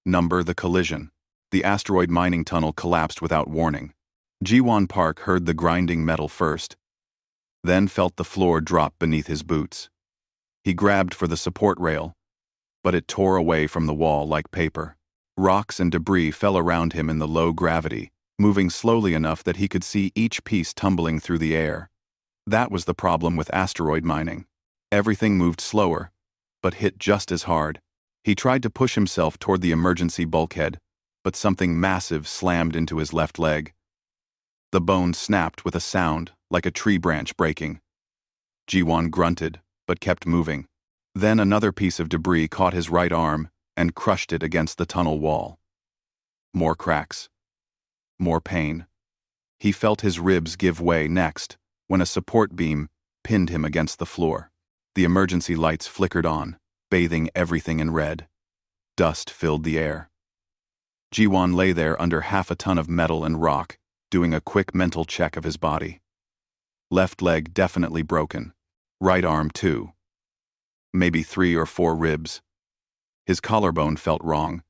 Number the collision. The asteroid mining tunnel collapsed without warning. Ji-won Park heard the grinding metal first, then felt the floor drop beneath his boots. He grabbed for the support rail, but it tore away from the wall like paper. Rocks and debris fell around him in the low gravity, moving slowly enough that he could see each piece tumbling through the air. That was the problem with asteroid mining. Everything moved slower, but hit just as hard. He tried to push himself toward the emergency bulkhead, but something massive slammed into his left leg. The bone snapped with a sound like a tree branch breaking. Ji-won grunted, but kept moving. Then another piece of debris caught his right arm and crushed it against the tunnel wall. More cracks. More pain. He felt his ribs give way next, when a support beam pinned him against the floor. The emergency lights flickered on, bathing everything in red. Dust filled the air. Ji-won lay there under half a ton of metal and rock, doing a quick mental check of his body. Left leg definitely broken. Right arm too. Maybe 3 or 4 ribs. His collarbone felt wrong.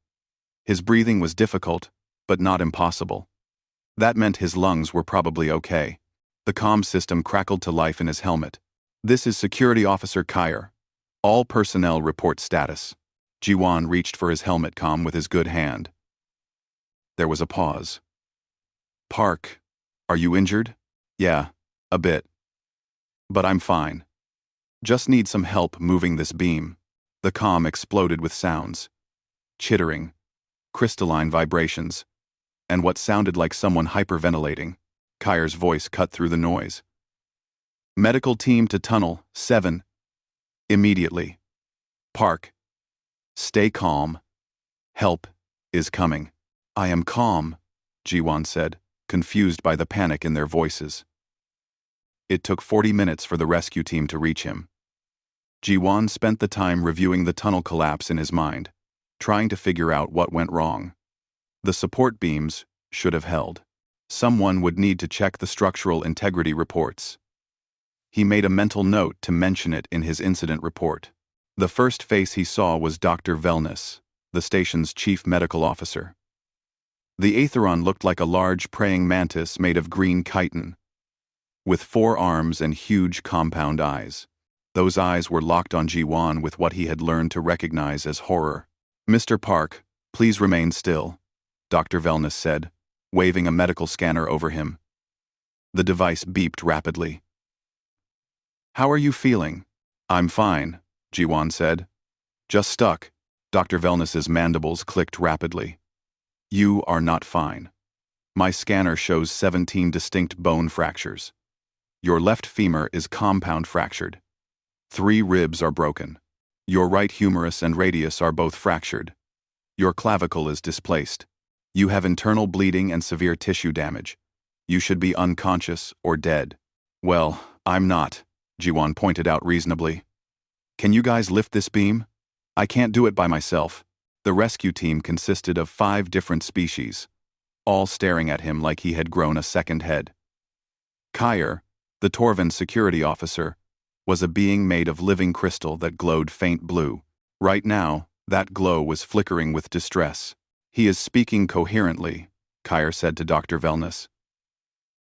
His breathing was difficult, but not impossible. That meant his lungs were probably okay. The comm system crackled to life in his helmet. "This is Security Officer Kyer. All personnel report status." Ji-won reached for his helmet comm with his good hand. There was a pause. "Park, are you injured?" "Yeah, a bit. But I'm fine. Just need some help moving this beam." The comm exploded with sounds. Chittering, crystalline vibrations, and what sounded like someone hyperventilating. Kyer's voice cut through the noise. "Medical team to Tunnel 7. Immediately. Park. Stay calm. Help is coming." "I am calm," Ji-won said, confused by the panic in their voices. It took 40 minutes for the rescue team to reach him. Ji-won spent the time reviewing the tunnel collapse in his mind, trying to figure out what went wrong. The support beams should have held. Someone would need to check the structural integrity reports. He made a mental note to mention it in his incident report. The first face he saw was Dr. Velness, the station's chief medical officer. The Aetheron looked like a large praying mantis made of green chitin, with 4 arms and huge compound eyes. Those eyes were locked on Ji-won with what he had learned to recognize as horror. "Mr. Park, please remain still," Dr. Velness said, waving a medical scanner over him. The device beeped rapidly. "How are you feeling?" "I'm fine," Ji-won said. "Just stuck." Dr. Velness's mandibles clicked rapidly. "You are not fine. My scanner shows 17 distinct bone fractures. Your left femur is compound fractured. 3 ribs are broken. Your right humerus and radius are both fractured. Your clavicle is displaced. You have internal bleeding and severe tissue damage. You should be unconscious or dead." "Well, I'm not," Ji-won pointed out reasonably. "Can you guys lift this beam? I can't do it by myself." The rescue team consisted of 5 different species, all staring at him like he had grown a second head. Kyer, the Torvin security officer, was a being made of living crystal that glowed faint blue. Right now, that glow was flickering with distress. "He is speaking coherently," Kyer said to Dr. Velness.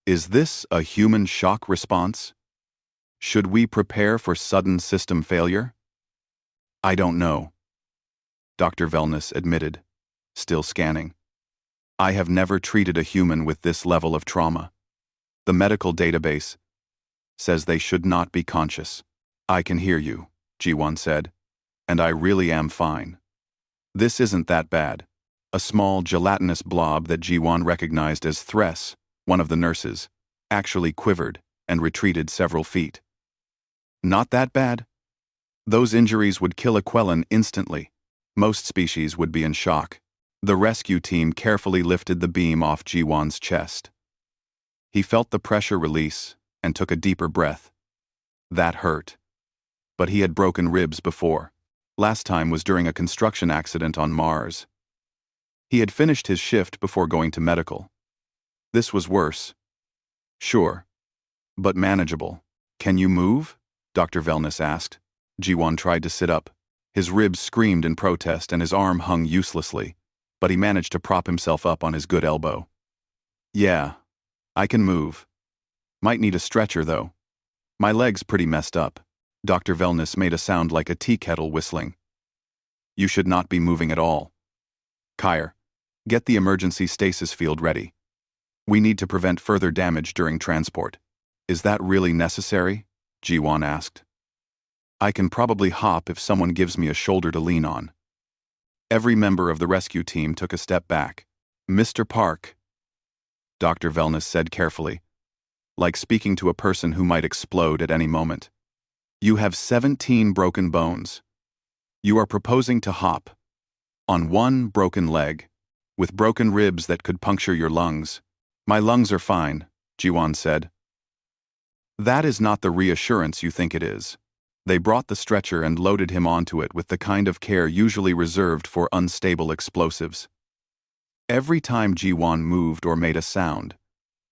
"Is this a human shock response? Should we prepare for sudden system failure?" "I don't know," Dr. Velness admitted, still scanning. "I have never treated a human with this level of trauma. The medical database says they should not be conscious." "I can hear you," Ji-won said, "and I really am fine. This isn't that bad." A small gelatinous blob that Ji-won recognized as Thress, one of the nurses, actually quivered and retreated several feet. "Not that bad? Those injuries would kill a Quellan instantly. Most species would be in shock." The rescue team carefully lifted the beam off Ji-won's chest. He felt the pressure release and took a deeper breath. That hurt. But he had broken ribs before. Last time was during a construction accident on Mars. He had finished his shift before going to medical. This was worse. Sure. But manageable. "Can you move?" Dr. Velness asked. Ji-won tried to sit up. His ribs screamed in protest and his arm hung uselessly. but he managed to prop himself up on his good elbow. Yeah, I can move. Might need a stretcher, though. My leg's pretty messed up. Dr. Wellness made a sound like a tea kettle whistling. You should not be moving at all. Kyer, get the emergency stasis field ready. We need to prevent further damage during transport. Is that really necessary? Ji-Wan asked. I can probably hop if someone gives me a shoulder to lean on. Every member of the rescue team took a step back. Mr. Park, Dr. Wellness said carefully, like speaking to a person who might explode at any moment. You have 17 broken bones. You are proposing to hop on one broken leg, with broken ribs that could puncture your lungs. My lungs are fine, Ji-Wan said. That is not the reassurance you think it is. They brought the stretcher and loaded him onto it with the kind of care usually reserved for unstable explosives. Every time Ji-Wan moved or made a sound,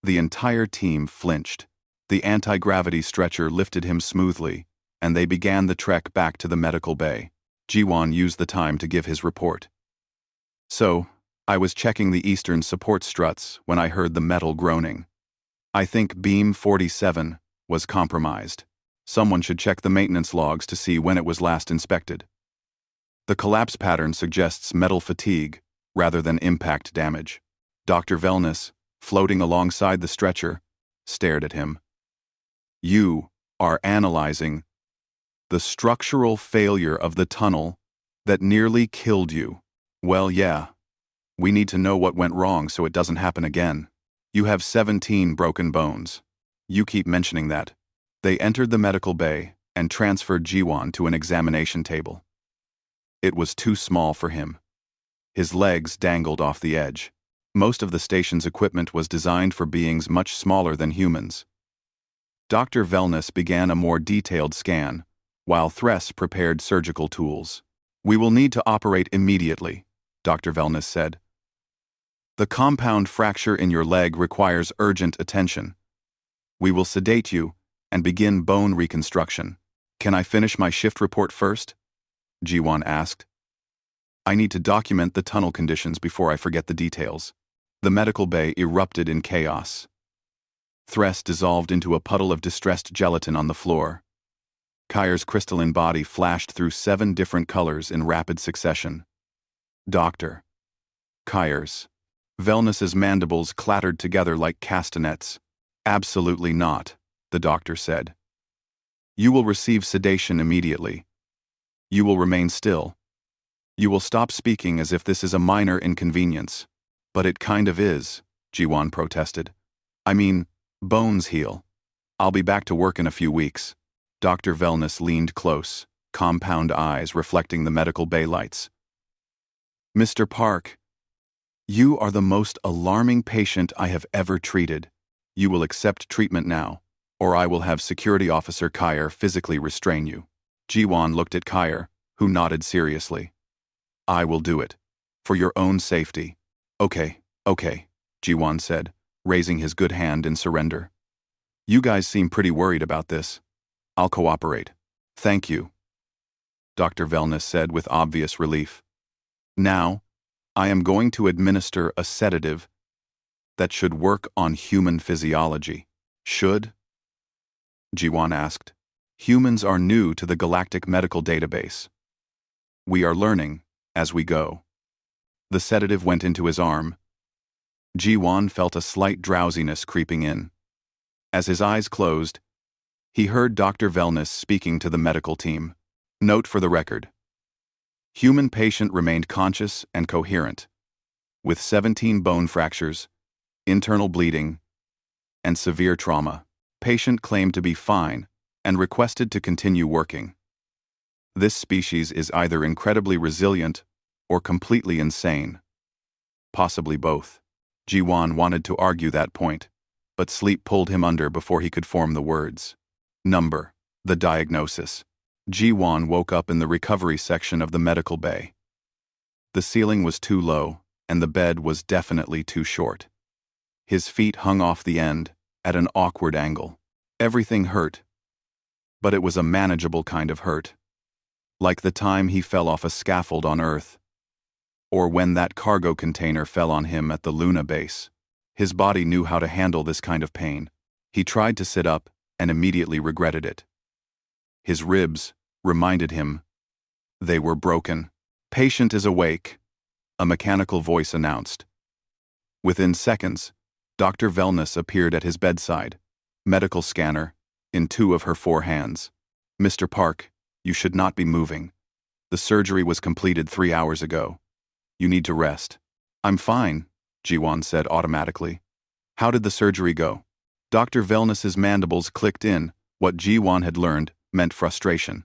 the entire team flinched. The anti-gravity stretcher lifted him smoothly, and they began the trek back to the medical bay. Ji-Wan used the time to give his report. So, I was checking the eastern support struts when I heard the metal groaning. I think beam 47 was compromised. Someone should check the maintenance logs to see when it was last inspected. The collapse pattern suggests metal fatigue rather than impact damage. Dr. Wellness, floating alongside the stretcher, stared at him. You are analyzing the structural failure of the tunnel that nearly killed you. Well, yeah. We need to know what went wrong so it doesn't happen again. You have 17 broken bones. You keep mentioning that. They entered the medical bay and transferred Ji-Wan to an examination table. It was too small for him. His legs dangled off the edge. Most of the station's equipment was designed for beings much smaller than humans. Dr. Wellness began a more detailed scan, while Thress prepared surgical tools. We will need to operate immediately, Dr. Wellness said. The compound fracture in your leg requires urgent attention. We will sedate you and begin bone reconstruction. Can I finish my shift report first? Ji-Wan asked. I need to document the tunnel conditions before I forget the details. The medical bay erupted in chaos. Thress dissolved into a puddle of distressed gelatin on the floor. Kyer's crystalline body flashed through 7 different colors in rapid succession. Dr. Kyer's. Wellness's mandibles clattered together like castanets. Absolutely not, the doctor said. You will receive sedation immediately. You will remain still. You will stop speaking as if this is a minor inconvenience. But it kind of is, Ji-Wan protested. I mean, bones heal. I'll be back to work in a few weeks. Dr. Wellness leaned close, compound eyes reflecting the medical bay lights. Mr. Park, you are the most alarming patient I have ever treated. You will accept treatment now, or I will have Security Officer Kyer physically restrain you. Ji-Wan looked at Kyer, who nodded seriously. I will do it. For your own safety. Okay, Ji-Wan said, raising his good hand in surrender. You guys seem pretty worried about this. I'll cooperate. Thank you, Dr. Wellness said with obvious relief. Now, I am going to administer a sedative that should work on human physiology. Should? Ji-Wan asked. Humans are new to the Galactic Medical Database. We are learning as we go. The sedative went into his arm. Ji-Wan felt a slight drowsiness creeping in. As his eyes closed, he heard Dr. Wellness speaking to the medical team. Note for the record. Human patient remained conscious and coherent, with 17 bone fractures, internal bleeding, and severe trauma. Patient claimed to be fine and requested to continue working. This species is either incredibly resilient or completely insane. Possibly both. Ji-Wan wanted to argue that point, but sleep pulled him under before he could form the words. Number. The diagnosis. Ji-Wan woke up in the recovery section of the medical bay. The ceiling was too low, and the bed was definitely too short. His feet hung off the end, at an awkward angle. Everything hurt, but it was a manageable kind of hurt. Like the time he fell off a scaffold on Earth. or when that cargo container fell on him at the Luna base. His body knew how to handle this kind of pain. He tried to sit up and immediately regretted it. His ribs reminded him they were broken. "Patient is awake," a mechanical voice announced. Within seconds, Dr. Wellness appeared at his bedside, medical scanner in 2 of her 4 hands. "Mr. Park, you should not be moving. The surgery was completed 3 hours ago. You need to rest." "I'm fine," Jiwon said automatically. "How did the surgery go?" Dr. Wellness's mandibles clicked in. What Jiwon had learned meant frustration.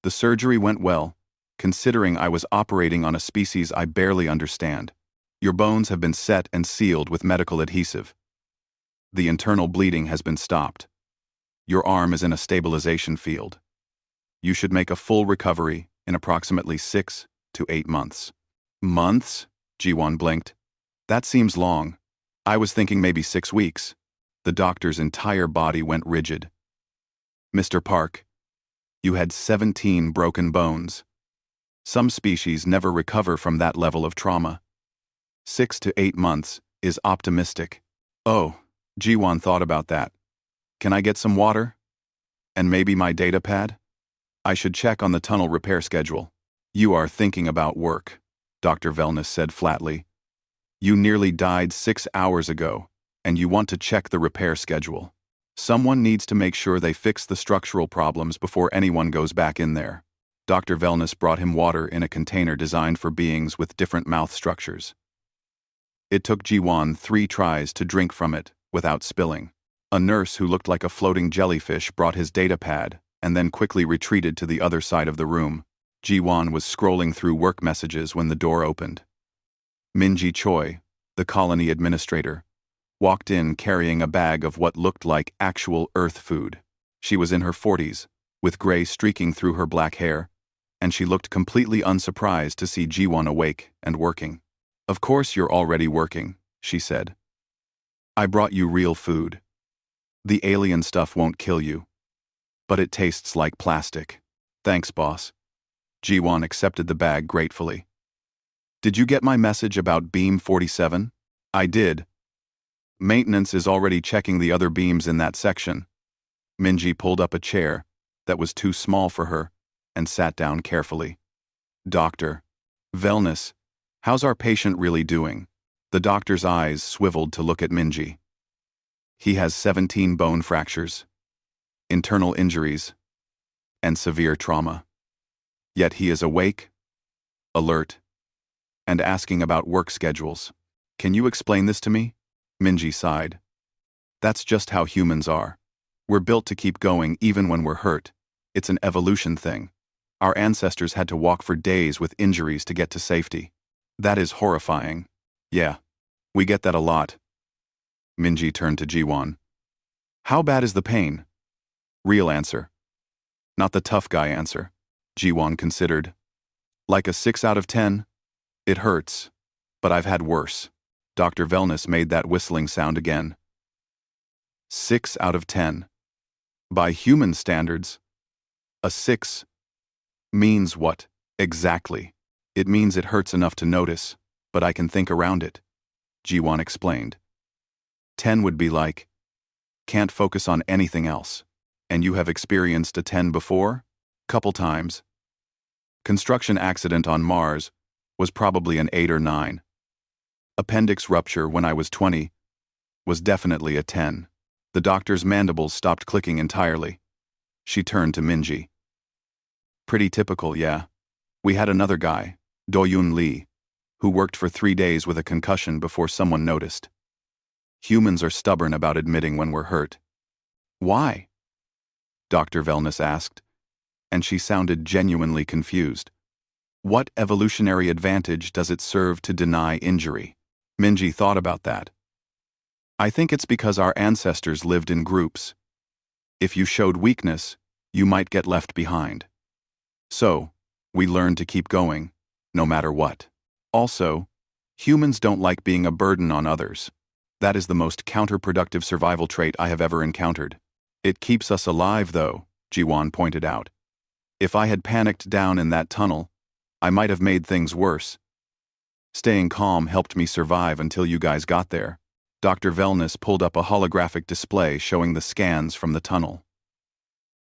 "The surgery went well, considering I was operating on a species I barely understand. Your bones have been set and sealed with medical adhesive. The internal bleeding has been stopped. Your arm is in a stabilization field. You should make a full recovery in approximately 6 to 8 months. "Months?" Jiwon blinked. "That seems long. I was thinking maybe 6 weeks. The doctor's entire body went rigid. "Mr. Park, you had 17 broken bones. Some species never recover from that level of trauma. 6 to 8 months is optimistic." "Oh," Jiwon thought about that. "Can I get some water? And maybe my data pad? I should check on the tunnel repair schedule." "You are thinking about work," Dr. Wellness said flatly. "You nearly died 6 hours ago, and you want to check the repair schedule. Someone needs to make sure they fix the structural problems before anyone goes back in there." Dr. Wellness brought him water in a container designed for beings with different mouth structures. It took Jiwon 3 tries to drink from it without spilling. A nurse who looked like a floating jellyfish brought his data pad and then quickly retreated to the other side of the room. Jiwon was scrolling through work messages when the door opened. Minji Choi, the colony administrator, walked in carrying a bag of what looked like actual Earth food. She was in her 40s, with gray streaking through her black hair, and she looked completely unsurprised to see Jiwon awake and working. "Of course you're already working," she said. "I brought you real food. The alien stuff won't kill you, but it tastes like plastic." "Thanks, boss." Jiwon accepted the bag gratefully. "Did you get my message about Beam 47? "I did. Maintenance is already checking the other beams in that section." Minji pulled up a chair that was too small for her and sat down carefully. "Dr. Wellness, how's our patient really doing?" The doctor's eyes swiveled to look at Minji. "He has 17 bone fractures, internal injuries, and severe trauma. Yet he is awake, alert, and asking about work schedules. Can you explain this to me?" Minji sighed. "That's just how humans are. We're built to keep going even when we're hurt. It's an evolution thing. Our ancestors had to walk for days with injuries to get to safety. That is horrifying." "Yeah, we get that a lot." Minji turned to Jiwon. "How bad is the pain?" "Real answer. Not the tough guy answer." Jiwon considered. "Like a 6 out of 10? It hurts, but I've had worse." Dr. Wellness made that whistling sound again. 6 out of 10. By human standards, a 6 means what, exactly? "It means it hurts enough to notice, but I can think around it," Jiwon explained. 10 would be like, can't focus on anything else. "And you have experienced a 10 before?" "Couple times. Construction accident on Mars was probably an 8 or 9. Appendix rupture when I was 20 was definitely a 10. The doctor's mandibles stopped clicking entirely. She turned to Minji. "Pretty typical, yeah. We had another guy, Do-Yoon Lee, who worked for 3 days with a concussion before someone noticed. Humans are stubborn about admitting when we're hurt." "Why?" Dr. Wellness asked, and she sounded genuinely confused. "What evolutionary advantage does it serve to deny injury?" Minji thought about that. "I think it's because our ancestors lived in groups. If you showed weakness, you might get left behind. So, we learned to keep going, no matter what. Also, humans don't like being a burden on others. That is the most counterproductive survival trait I have ever encountered. It keeps us alive, though," Jiwon pointed out. "If I had panicked down in that tunnel, I might have made things worse, Staying calm helped me survive until you guys got there. Dr. Wellness pulled up a holographic display showing the scans from the tunnel.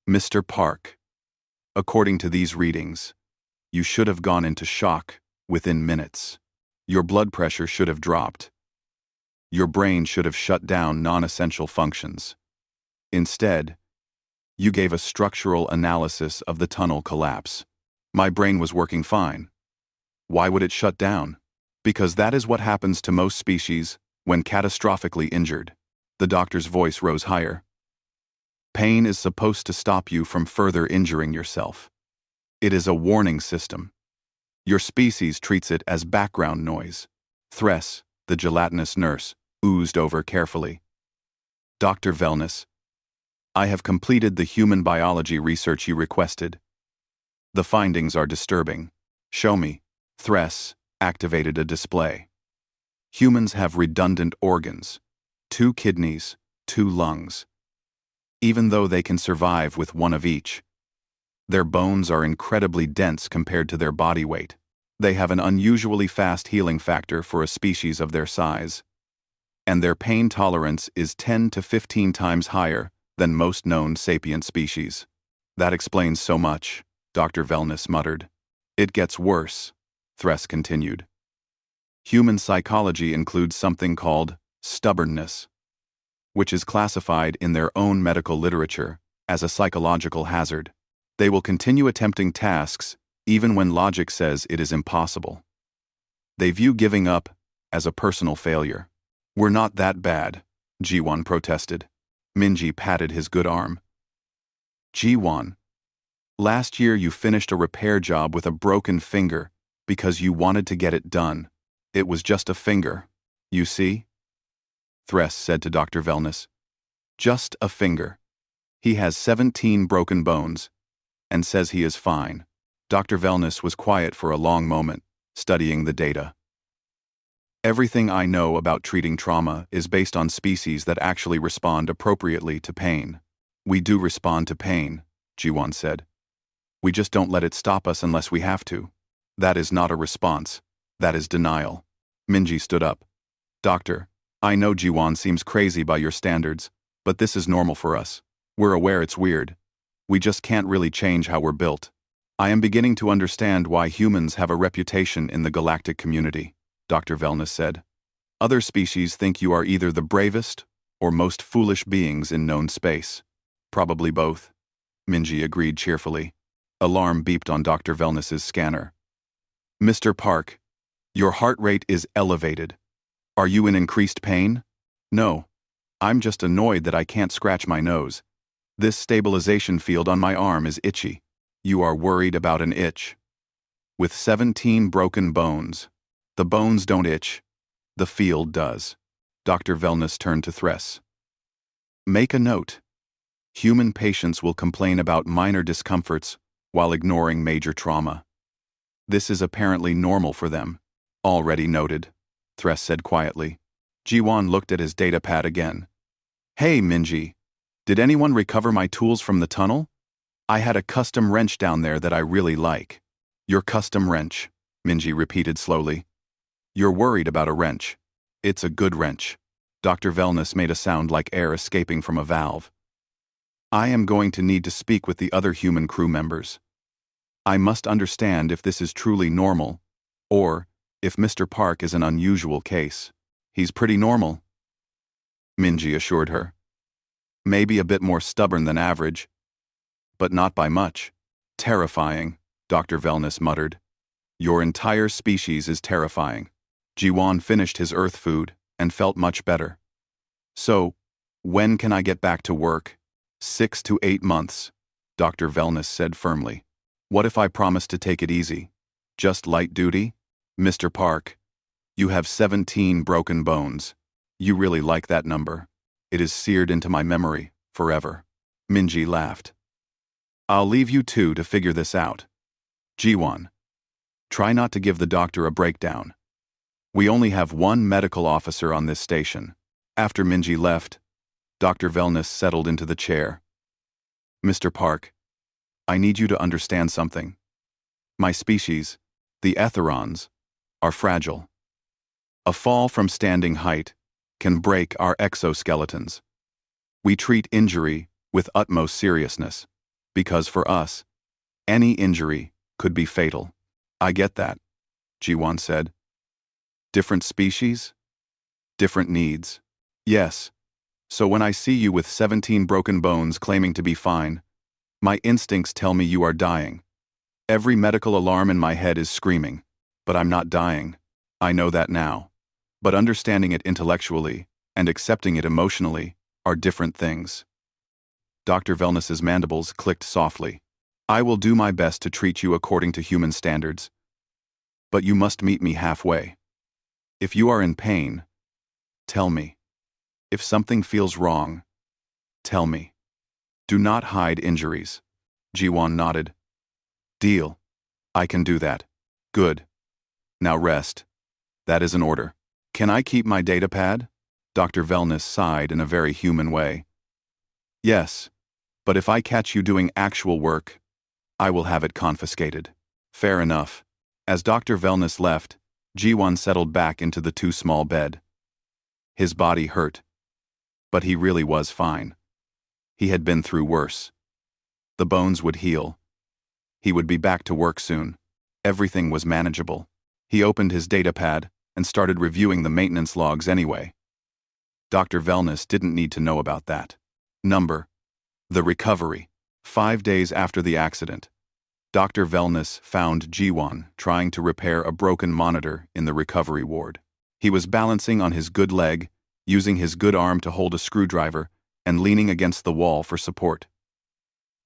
Mr. Park, according to these readings, you should have gone into shock within minutes. Your blood pressure should have dropped. Your brain should have shut down non-essential functions. Instead, you gave a structural analysis of the tunnel collapse. My brain was working fine. Why would it shut down? Because that is what happens to most species when catastrophically injured. The doctor's voice rose higher. Pain is supposed to stop you from further injuring yourself. It is a warning system. Your species treats it as background noise. Thress, the gelatinous nurse, oozed over carefully. Dr. Wellness, I have completed the human biology research you requested. The findings are disturbing. Show me. Thress activated a display. Humans have redundant organs. 2 kidneys, 2 lungs. Even though they can survive with one of each, their bones are incredibly dense compared to their body weight. They have an unusually fast healing factor for a species of their size, and their pain tolerance is 10 to 15 times higher than most known sapient species. That explains so much, Dr. Wellness muttered. It gets worse, Thress continued. Human psychology includes something called stubbornness, which is classified in their own medical literature as a psychological hazard. They will continue attempting tasks even when logic says it is impossible. They view giving up as a personal failure. We're not that bad, Ji-won protested. Minji patted his good arm. Ji-won, last year you finished a repair job with a broken finger because you wanted to get it done. It was just a finger, you see? Thress said to Dr. Wellness. Just a finger. He has 17 broken bones and says he is fine. Dr. Wellness was quiet for a long moment, studying the data. Everything I know about treating trauma is based on species that actually respond appropriately to pain. We do respond to pain, Ji-won said. We just don't let it stop us unless we have to. That is not a response. That is denial. Minji stood up. Doctor, I know Ji-won seems crazy by your standards, but this is normal for us. We're aware it's weird. We just can't really change how we're built. I am beginning to understand why humans have a reputation in the galactic community, Dr. Wellness said. Other species think you are either the bravest or most foolish beings in known space. Probably both, Minji agreed cheerfully. Alarm beeped on Dr. Wellness's scanner. Mr. Park, your heart rate is elevated. Are you in increased pain? No. I'm just annoyed that I can't scratch my nose. This stabilization field on my arm is itchy. You are worried about an itch. With 17 broken bones, the bones don't itch. The field does. Dr. Wellness turned to Thress. Make a note. Human patients will complain about minor discomforts while ignoring major trauma. This is apparently normal for them. Already noted, Thress said quietly. Ji-won looked at his datapad again. Hey, Minji. Did anyone recover my tools from the tunnel? I had a custom wrench down there that I really like. Your custom wrench, Minji repeated slowly. You're worried about a wrench. It's a good wrench. Dr. Wellness made a sound like air escaping from a valve. I am going to need to speak with the other human crew members. I must understand if this is truly normal, or if Mr. Park is an unusual case. He's pretty normal, Minji assured her. Maybe a bit more stubborn than average, but not by much. Terrifying, Dr. Wellness muttered. Your entire species is terrifying. Ji-won finished his earth food and felt much better. So, when can I get back to work? 6 to 8 months, Dr. Wellness said firmly. What if I promise to take it easy? Just light duty? Mr. Park, you have 17 broken bones. You really like that number. It is seared into my memory, forever. Minji laughed. I'll leave you two to figure this out. Ji-won, try not to give the doctor a breakdown. We only have one medical officer on this station. After Minji left, Dr. Wellness settled into the chair. Mr. Park, I need you to understand something. My species, the Etherons, are fragile. A fall from standing height can break our exoskeletons. We treat injury with utmost seriousness, because for us, any injury could be fatal. I get that, Ji-won said. Different species? Different needs. Yes. So when I see you with 17 broken bones claiming to be fine, my instincts tell me you are dying. Every medical alarm in my head is screaming, but I'm not dying. I know that now. But understanding it intellectually and accepting it emotionally are different things. Dr. Wellness's mandibles clicked softly. I will do my best to treat you according to human standards. But you must meet me halfway. If you are in pain, tell me. If something feels wrong, tell me. Do not hide injuries. Ji-won nodded. Deal. I can do that. Good. Now rest. That is an order. Can I keep my data pad? Dr. Wellness sighed in a very human way. Yes, but if I catch you doing actual work, I will have it confiscated. Fair enough. As Dr. Wellness left, Ji-won settled back into the too small bed. His body hurt, but he really was fine. He had been through worse. The bones would heal. He would be back to work soon. Everything was manageable. He opened his datapad and started reviewing the maintenance logs anyway. Dr. Wellness didn't need to know about that. Number. The recovery. 5 days after the accident, Dr. Wellness found Ji-won trying to repair a broken monitor in the recovery ward. He was balancing on his good leg, using his good arm to hold a screwdriver, and leaning against the wall for support.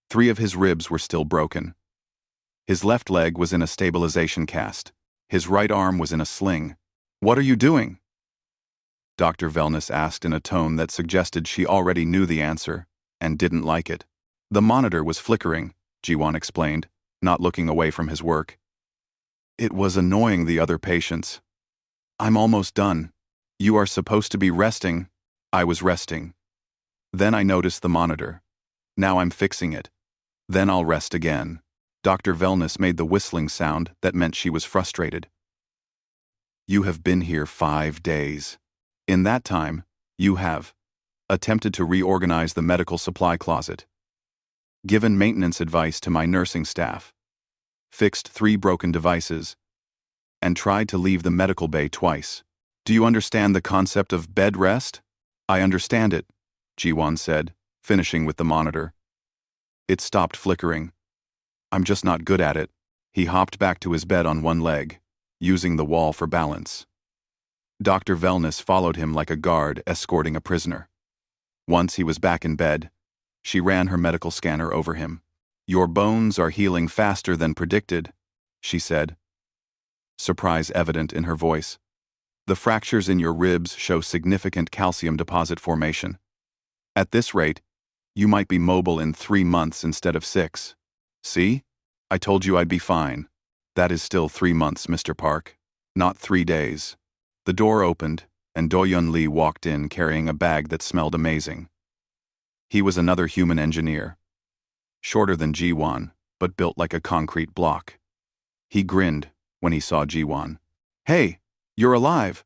3 of his ribs were still broken. His left leg was in a stabilization cast. His right arm was in a sling. What are you doing? Dr. Wellness asked in a tone that suggested she already knew the answer and didn't like it. The monitor was flickering, Ji-won explained, not looking away from his work. It was annoying the other patients. I'm almost done. You are supposed to be resting. I was resting. Then I noticed the monitor. Now I'm fixing it. Then I'll rest again. Dr. Wellness made the whistling sound that meant she was frustrated. You have been here 5 days. In that time, you have attempted to reorganize the medical supply closet, given maintenance advice to my nursing staff, fixed 3 broken devices, and tried to leave the medical bay twice. Do you understand the concept of bed rest? I understand it, Ji-won said, finishing with the monitor. It stopped flickering. I'm just not good at it. He hopped back to his bed on one leg, using the wall for balance. Dr. Wellness followed him like a guard escorting a prisoner. Once he was back in bed, she ran her medical scanner over him. Your bones are healing faster than predicted, she said, surprise evident in her voice. The fractures in your ribs show significant calcium deposit formation. At this rate, you might be mobile in 3 months instead of 6. See? I told you I'd be fine. That is still 3 months, Mr. Park. Not 3 days. The door opened, and Do-Yun Lee walked in carrying a bag that smelled amazing. He was another human engineer. Shorter than Ji-won, but built like a concrete block. He grinned when he saw Ji-won. Hey, you're alive!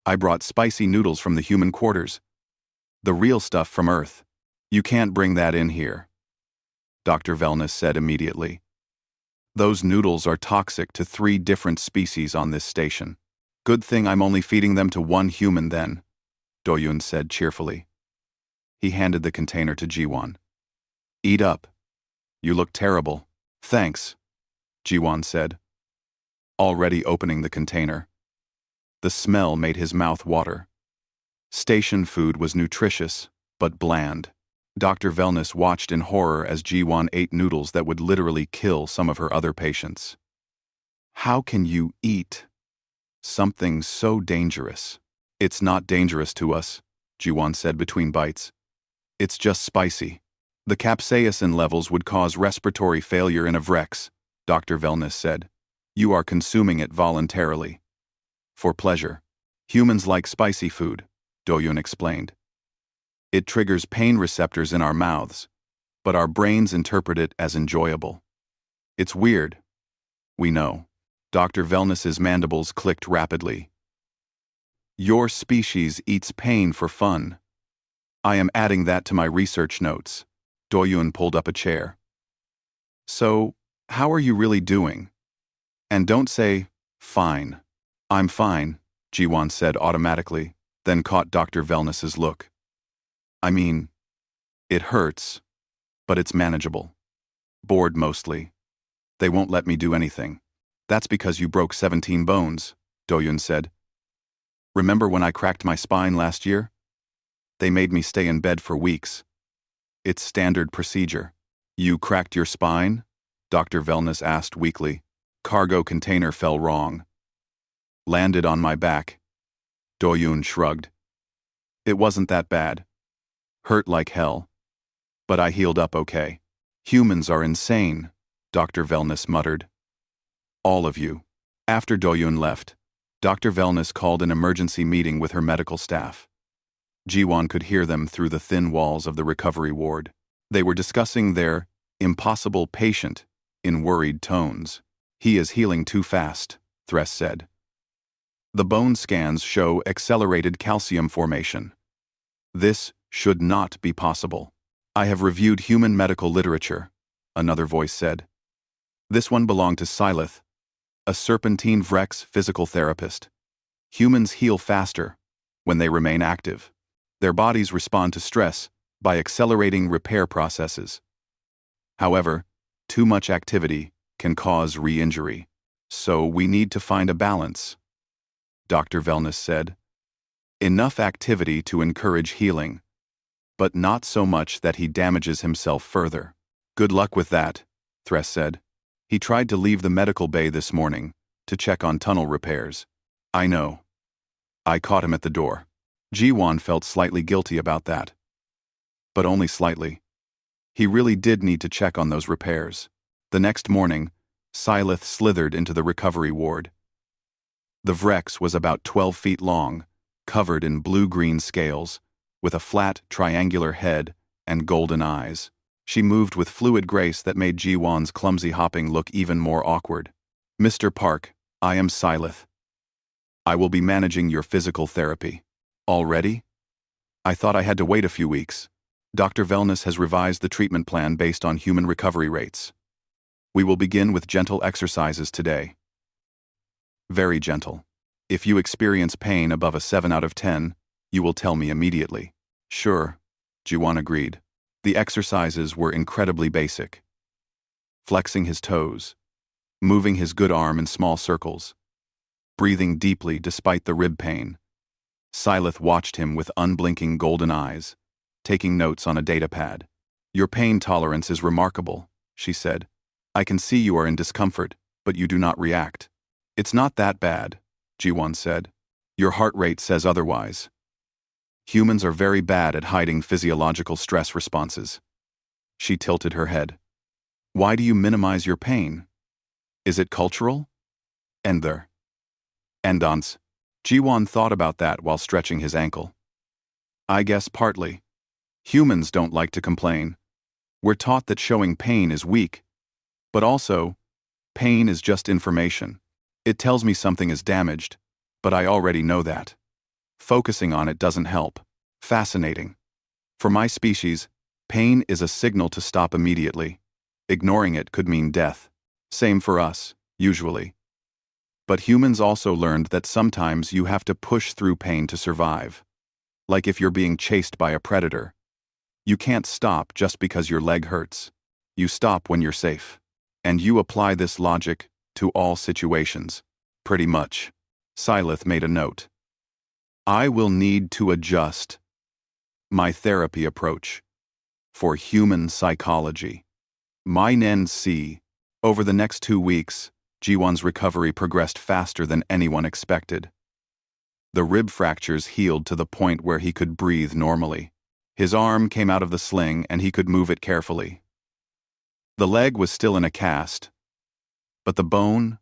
I brought spicy noodles from the human quarters. The real stuff from Earth. You can't bring that in here, Dr. Wellness said immediately. Those noodles are toxic to 3 different species on this station. Good thing I'm only feeding them to 1 human then, Do-Yun said cheerfully. He handed the container to Ji-won. Eat up. You look terrible. Thanks, Ji-won said, already opening the container. The smell made his mouth water. Station food was nutritious, but bland. Dr. Wellness watched in horror as Ji-won ate noodles that would literally kill some of her other patients. How can you eat something so dangerous? It's not dangerous to us, Ji-won said between bites. It's just spicy. The capsaicin levels would cause respiratory failure in a Vrex, Dr. Wellness said. You are consuming it voluntarily. For pleasure. Humans like spicy food, Do-Yun explained. It triggers pain receptors in our mouths, but our brains interpret it as enjoyable. It's weird. We know. Dr. Wellness's mandibles clicked rapidly. Your species eats pain for fun. I am adding that to my research notes. Doyun pulled up a chair. So, how are you really doing? And don't say, fine. I'm fine, Jiwon said automatically, then caught Dr. Velness's look. I mean, it hurts, but it's manageable. Bored mostly. They won't let me do anything. That's because you broke 17 bones, Doyun said. Remember when I cracked my spine last year? They made me stay in bed for weeks. It's standard procedure. You cracked your spine? Dr. Velness asked weakly. Cargo container fell wrong. Landed on my back. Doyun shrugged. It wasn't that bad. Hurt like hell. But I healed up okay. Humans are insane, Dr. Velness muttered. All of you. After Doyun left, Dr. Velness called an emergency meeting with her medical staff. Jiwon could hear them through the thin walls of the recovery ward. They were discussing their impossible patient in worried tones. He is healing too fast, Thress said. The bone scans show accelerated calcium formation. This should not be possible. I have reviewed human medical literature, another voice said. This one belonged to Silith, a Serpentine Vrex physical therapist. Humans heal faster when they remain active. Their bodies respond to stress by accelerating repair processes. However, too much activity can cause re-injury, so we need to find a balance, Dr. Velness said. Enough activity to encourage healing, but not so much that he damages himself further. Good luck with that, Thress said. He tried to leave the medical bay this morning to check on tunnel repairs. I know. I caught him at the door. Jiwon felt slightly guilty about that. But only slightly. He really did need to check on those repairs. The next morning, Silith slithered into the recovery ward. The Vrex was about 12 feet long, covered in blue-green scales, with a flat, triangular head and golden eyes. She moved with fluid grace that made Jiwon's clumsy hopping look even more awkward. Mr. Park, I am Silith. I will be managing your physical therapy. Already? I thought I had to wait a few weeks. Dr. Velness has revised the treatment plan based on human recovery rates. We will begin with gentle exercises today. Very gentle. If you experience pain above a 7 out of 10, you will tell me immediately. Sure, Jiwon agreed. The exercises were incredibly basic. Flexing his toes, moving his good arm in small circles, breathing deeply despite the rib pain. Silith watched him with unblinking golden eyes, taking notes on a data pad. Your pain tolerance is remarkable, she said. I can see you are in discomfort, but you do not react. It's not that bad, Jiwon said. Your heart rate says otherwise. Humans are very bad at hiding physiological stress responses. She tilted her head. Why do you minimize your pain? Is it cultural? Endler. Endance. Jiwon thought about that while stretching his ankle. I guess partly. Humans don't like to complain. We're taught that showing pain is weak. But also, pain is just information. It tells me something is damaged, but I already know that. Focusing on it doesn't help. Fascinating. For my species, pain is a signal to stop immediately. Ignoring it could mean death. Same for us, usually. But humans also learned that sometimes you have to push through pain to survive. Like if you're being chased by a predator. You can't stop just because your leg hurts. You stop when you're safe. And you apply this logic to all situations. Pretty much. Silith made a note. I will need to adjust my therapy approach for human psychology. Mine see. Over the next 2 weeks, Jiwon's recovery progressed faster than anyone expected. The rib fractures healed to the point where he could breathe normally. His arm came out of the sling and he could move it carefully. The leg was still in a cast, but the bone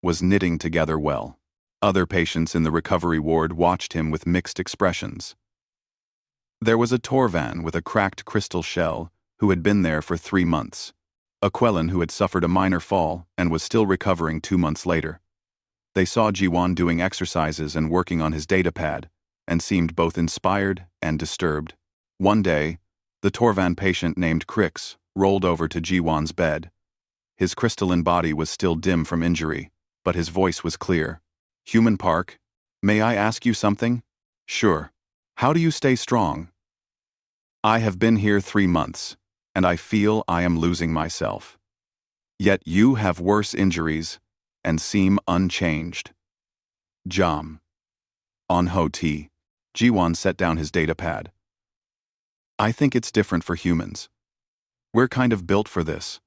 was knitting together well. Other patients in the recovery ward watched him with mixed expressions. There was a Torvan with a cracked crystal shell who had been there for 3 months, a Quellan who had suffered a minor fall and was still recovering 2 months later. They saw Jiwon doing exercises and working on his datapad, and seemed both inspired and disturbed. One day, the Torvan patient named Crix rolled over to Jiwon's bed. His crystalline body was still dim from injury, but his voice was clear. "Human Park, may I ask you something?" "Sure. How do you stay strong?" "I have been here 3 months, and I feel I am losing myself. Yet you have worse injuries and seem unchanged." Jam. On Ho-Ti, Jiwon set down his datapad. "I think it's different for humans. We're kind of built for this.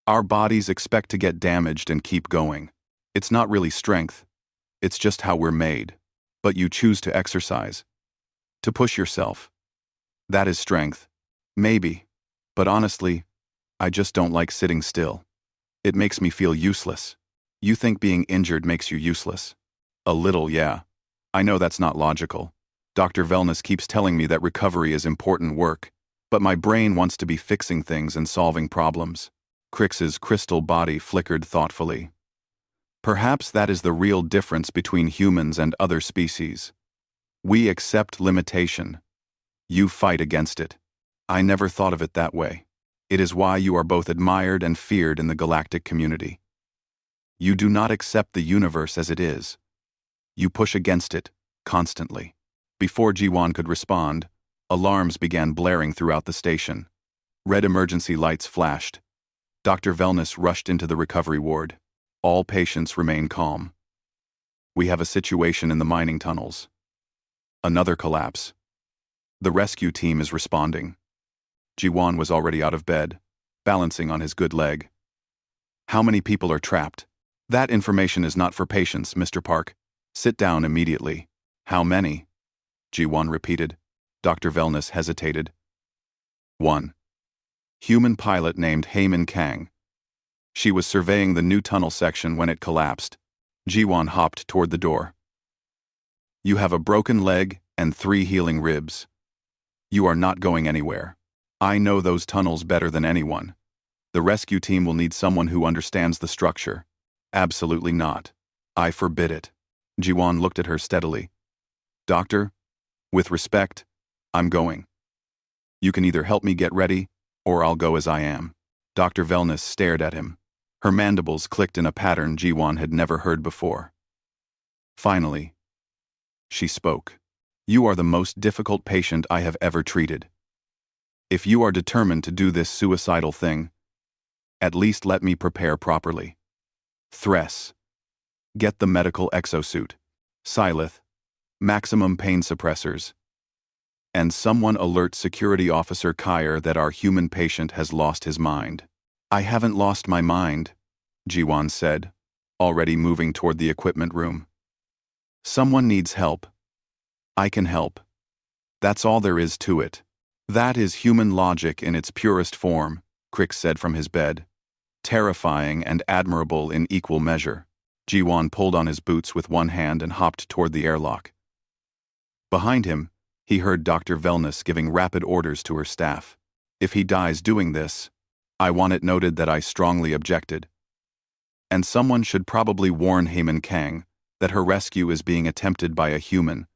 Our bodies expect to get damaged and keep going. It's not really strength, it's just how we're made. But you choose to exercise, to push yourself. That is strength. Maybe. But honestly, I just don't like sitting still. It makes me feel useless." "You think being injured makes you useless?" "A little, yeah. I know that's not logical. Dr. Wellness keeps telling me that recovery is important work, but my brain wants to be fixing things and solving problems." Crix's crystal body flickered thoughtfully. "Perhaps that is the real difference between humans and other species. We accept limitation. You fight against it. I never thought of it that way. It is why you are both admired and feared in the galactic community. You do not accept the universe as it is. You push against it, constantly." Before Jiwon could respond, alarms began blaring throughout the station. Red emergency lights flashed. Dr. Wellness rushed into the recovery ward. All patients remain calm. "We have a situation in the mining tunnels. Another collapse. The rescue team is responding." Jiwon was already out of bed, balancing on his good leg. "How many people are trapped?" "That information is not for patients, Mr. Park. Sit down immediately." "How many?" Jiwon repeated. Dr. Wellness hesitated. "1. Human pilot named Heyman Kang. She was surveying the new tunnel section when it collapsed." Jiwon hopped toward the door. "You have a broken leg and 3 healing ribs. You are not going anywhere. I know those tunnels better than anyone. The rescue team will need someone who understands the structure." "Absolutely not. I forbid it." Jiwon looked at her steadily. "Doctor, with respect, I'm going. You can either help me get ready, or I'll go as I am." Dr. Wellness stared at him. Her mandibles clicked in a pattern Jiwon had never heard before. Finally, she spoke. "You are the most difficult patient I have ever treated. If you are determined to do this suicidal thing, at least let me prepare properly. Thress. Get the medical exosuit. Silith. Maximum pain suppressors. And someone alert Security Officer Kyer that our human patient has lost his mind." "I haven't lost my mind," Jiwon said, already moving toward the equipment room. "Someone needs help. I can help. That's all there is to it." "That is human logic in its purest form," Crix said from his bed. "Terrifying and admirable in equal measure." Jiwon pulled on his boots with one hand and hopped toward the airlock. Behind him, he heard Dr. Wellness giving rapid orders to her staff. "If he dies doing this, I want it noted that I strongly objected. And someone should probably warn Heyman Kang that her rescue is being attempted by a human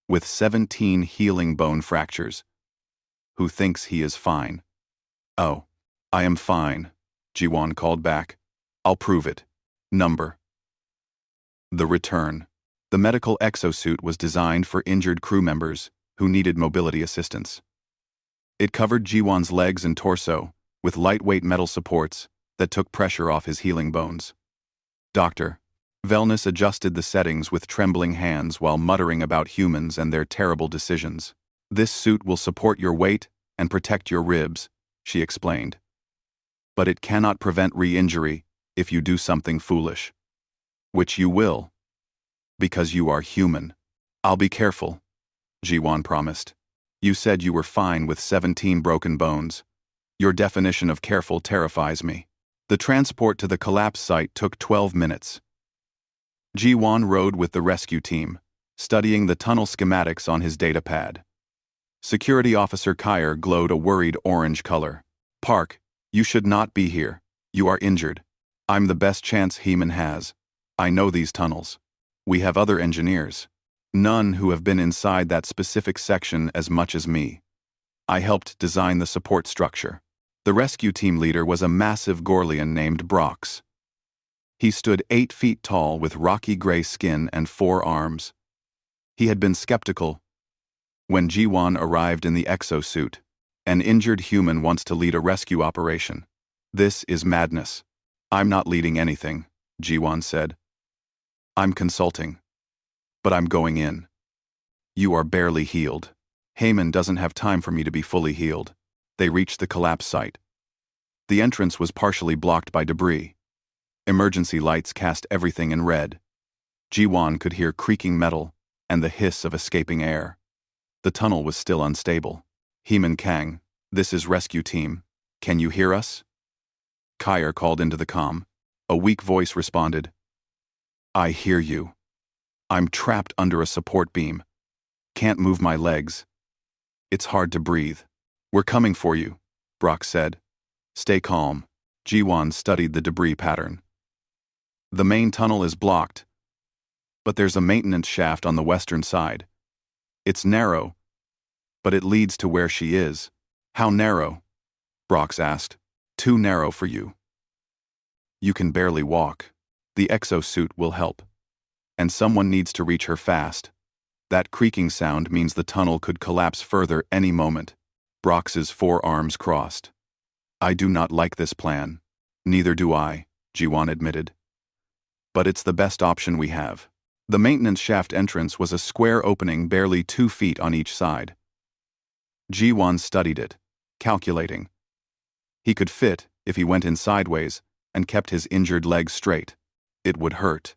with 17 healing bone fractures, who thinks he is fine." "Oh, I am fine," Jiwon called back. "I'll prove it. Number." The return. The medical exosuit was designed for injured crew members who needed mobility assistance. It covered Jiwon's legs and torso with lightweight metal supports that took pressure off his healing bones. Dr. Wellness adjusted the settings with trembling hands while muttering about humans and their terrible decisions. "This suit will support your weight and protect your ribs," she explained. "But it cannot prevent re-injury if you do something foolish. Which you will. Because you are human." "I'll be careful," Jiwon promised. "You said you were fine with 17 broken bones. Your definition of careful terrifies me." The transport to the collapse site took 12 minutes. Jiwon rode with the rescue team, studying the tunnel schematics on his datapad. Security Officer Kyer glowed a worried orange color. "Park, you should not be here. You are injured. I'm the best chance Heeman has." I know these tunnels. We have other engineers. None who have been inside that specific section as much as me. I helped design the support structure. The rescue team leader was a massive Gorlian named Brox. He stood 8 feet tall with rocky gray skin and 4 arms. He had been skeptical when Jiwan arrived in the exosuit. An injured human wants to lead a rescue operation. This is madness. I'm not leading anything, Jiwan said. I'm consulting. But I'm going in. You are barely healed. Heyman doesn't have time for me to be fully healed. They reached the collapse site. The entrance was partially blocked by debris. Emergency lights cast everything in red. Jiwan could hear creaking metal and the hiss of escaping air. The tunnel was still unstable. Heman Kang, this is rescue team. Can you hear us? Kyer called into the comm. A weak voice responded. I hear you. I'm trapped under a support beam. Can't move my legs. It's hard to breathe. We're coming for you, Brock said. Stay calm. Jiwan studied the debris pattern. The main tunnel is blocked, but there's a maintenance shaft on the western side. It's narrow, but it leads to where she is. How narrow? Brox asked. Too narrow for you. You can barely walk. The exosuit will help. And someone needs to reach her fast. That creaking sound means the tunnel could collapse further any moment. Brox's 4 arms crossed. I do not like this plan. Neither do I, Jiwan admitted. But it's the best option we have. The maintenance shaft entrance was a square opening barely 2 feet on each side. Jiwan studied it, calculating. He could fit if he went in sideways and kept his injured leg straight. It would hurt.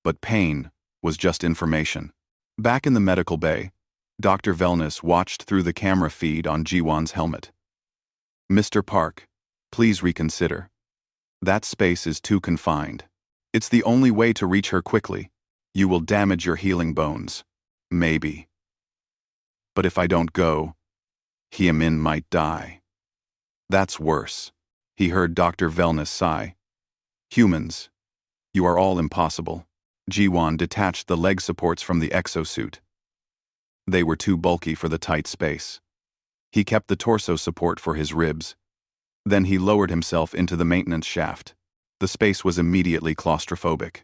But pain was just information. Back in the medical bay, Dr. Velness watched through the camera feed on Jiwan's helmet. Mr. Park, please reconsider. That space is too confined. It's the only way to reach her quickly. You will damage your healing bones. Maybe. But if I don't go, Hyemin might die. That's worse. He heard Dr. Velness sigh. Humans, you are all impossible. Jiwan detached the leg supports from the exosuit. They were too bulky for the tight space. He kept the torso support for his ribs. Then he lowered himself into the maintenance shaft. The space was immediately claustrophobic.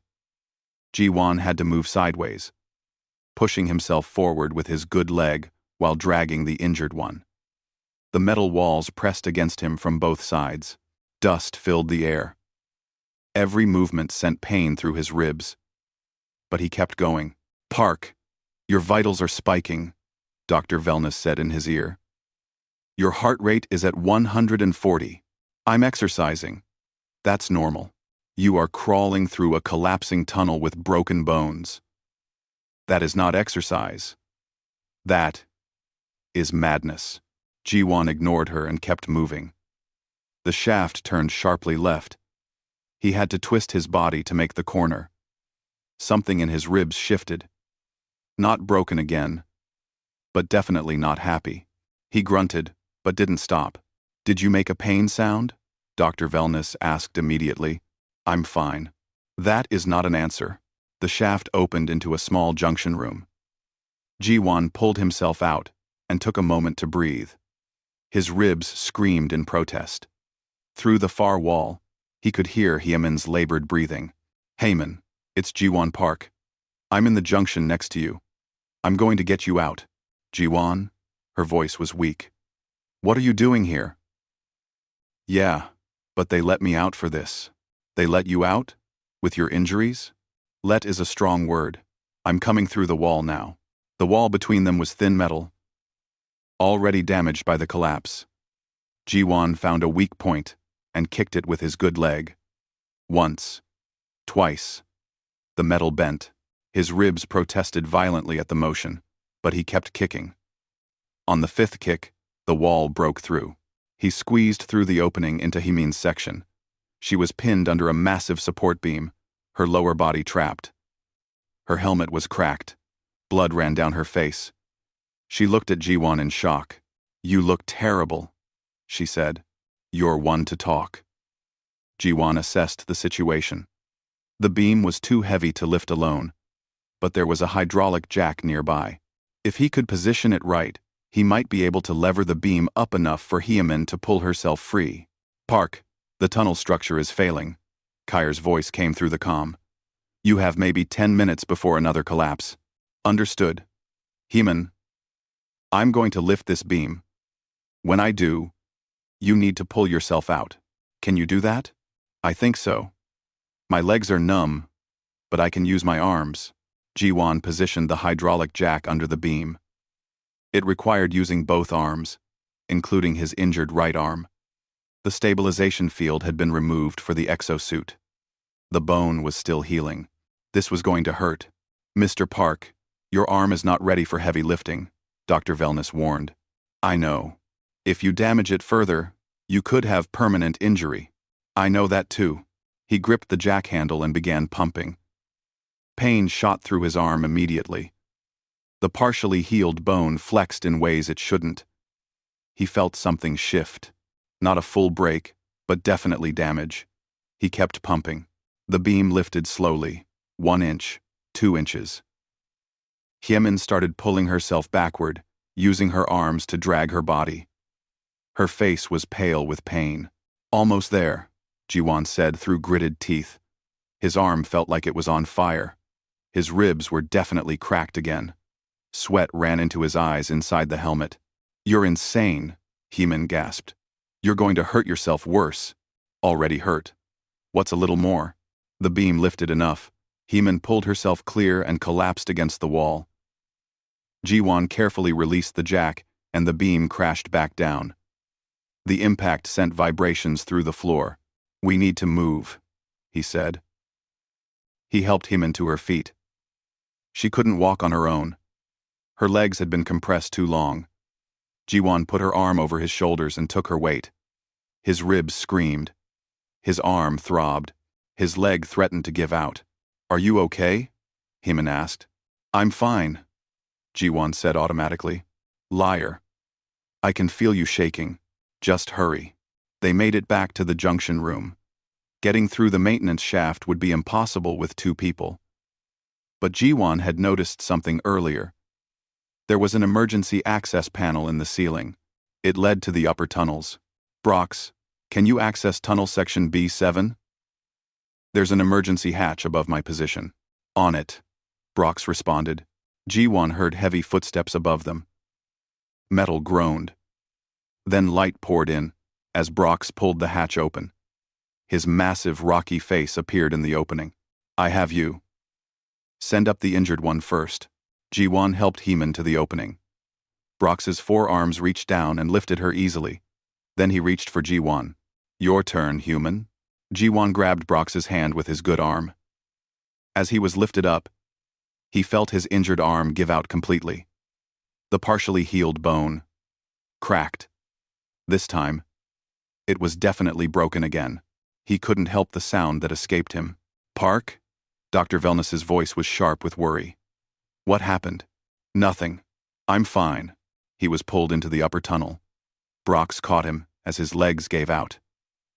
Jiwan had to move sideways, pushing himself forward with his good leg while dragging the injured one. The metal walls pressed against him from both sides. Dust filled the air. Every movement sent pain through his ribs. But he kept going. Park, your vitals are spiking, Dr. Velness said in his ear. Your heart rate is at 140. I'm exercising. That's normal. You are crawling through a collapsing tunnel with broken bones. That is not exercise. That is madness. Jiwan ignored her and kept moving. The shaft turned sharply left. He had to twist his body to make the corner. Something in his ribs shifted. Not broken again, but definitely not happy. He grunted, but didn't stop. Did you make a pain sound? Dr. Velness asked immediately. I'm fine. That is not an answer. The shaft opened into a small junction room. Jiwan pulled himself out and took a moment to breathe. His ribs screamed in protest. Through the far wall, he could hear Hyemin's labored breathing. Heyman, it's Jiwan Park. I'm in the junction next to you. I'm going to get you out. Jiwan? Her voice was weak. What are you doing here? Yeah, but they let me out for this. They let you out? With your injuries? Let is a strong word. I'm coming through the wall now. The wall between them was thin metal, already damaged by the collapse. Jiwan found a weak point and kicked it with his good leg. Once. Twice. The metal bent. His ribs protested violently at the motion, but he kept kicking. On the 5th kick, the wall broke through. He squeezed through the opening into Hyemin's section. She was pinned under a massive support beam, her lower body trapped. Her helmet was cracked. Blood ran down her face. She looked at Jiwan in shock. You look terrible, she said. You're one to talk. Jiwan assessed the situation. The beam was too heavy to lift alone, but there was a hydraulic jack nearby. If he could position it right, he might be able to lever the beam up enough for Hyemin to pull herself free. Park, the tunnel structure is failing. Kyr's voice came through the comm. You have maybe 10 minutes before another collapse. Understood. Hyemin, I'm going to lift this beam. When I do, you need to pull yourself out. Can you do that? I think so. My legs are numb, but I can use my arms. Jiwon positioned the hydraulic jack under the beam. It required using both arms, including his injured right arm. The stabilization field had been removed for the exosuit. The bone was still healing. This was going to hurt. Mr. Park, your arm is not ready for heavy lifting, Dr. Wellness warned. I know. If you damage it further, you could have permanent injury. I know that too. He gripped the jack handle and began pumping. Pain shot through his arm immediately. The partially healed bone flexed in ways it shouldn't. He felt something shift. Not a full break, but definitely damage. He kept pumping. The beam lifted slowly. 1 inch, 2 inches. Hyemin started pulling herself backward, using her arms to drag her body. Her face was pale with pain. Almost there, Jiwon said through gritted teeth. His arm felt like it was on fire. His ribs were definitely cracked again. Sweat ran into his eyes inside the helmet. You're insane, Hyemin gasped. You're going to hurt yourself worse. Already hurt. What's a little more? The beam lifted enough. Hyemin pulled herself clear and collapsed against the wall. Jiwon carefully released the jack, and the beam crashed back down. The impact sent vibrations through the floor. We need to move, he said. He helped Hyemin to her feet. She couldn't walk on her own. Her legs had been compressed too long. Jiwon put her arm over his shoulders and took her weight. His ribs screamed. His arm throbbed. His leg threatened to give out. Are you okay? Hyemin asked. I'm fine, Jiwon said automatically. Liar. I can feel you shaking. Just hurry. They made it back to the junction room. Getting through the maintenance shaft would be impossible with 2 people. But Jiwon had noticed something earlier. There was an emergency access panel in the ceiling. It led to the upper tunnels. Brox, can you access tunnel section B7? There's an emergency hatch above my position. On it, Brox responded. Jiwon heard heavy footsteps above them. Metal groaned. Then light poured in, as Brox pulled the hatch open. His massive, rocky face appeared in the opening. I have you. Send up the injured one first. Jiwon helped Hyemin to the opening. Brox's forearms reached down and lifted her easily. Then he reached for Jiwon. Your turn, human. Jiwon grabbed Brox's hand with his good arm. As he was lifted up, he felt his injured arm give out completely. The partially healed bone cracked. This time, it was definitely broken again. He couldn't help the sound that escaped him. Park? Dr. Wellness's voice was sharp with worry. What happened? Nothing. I'm fine. He was pulled into the upper tunnel. Brox caught him as his legs gave out.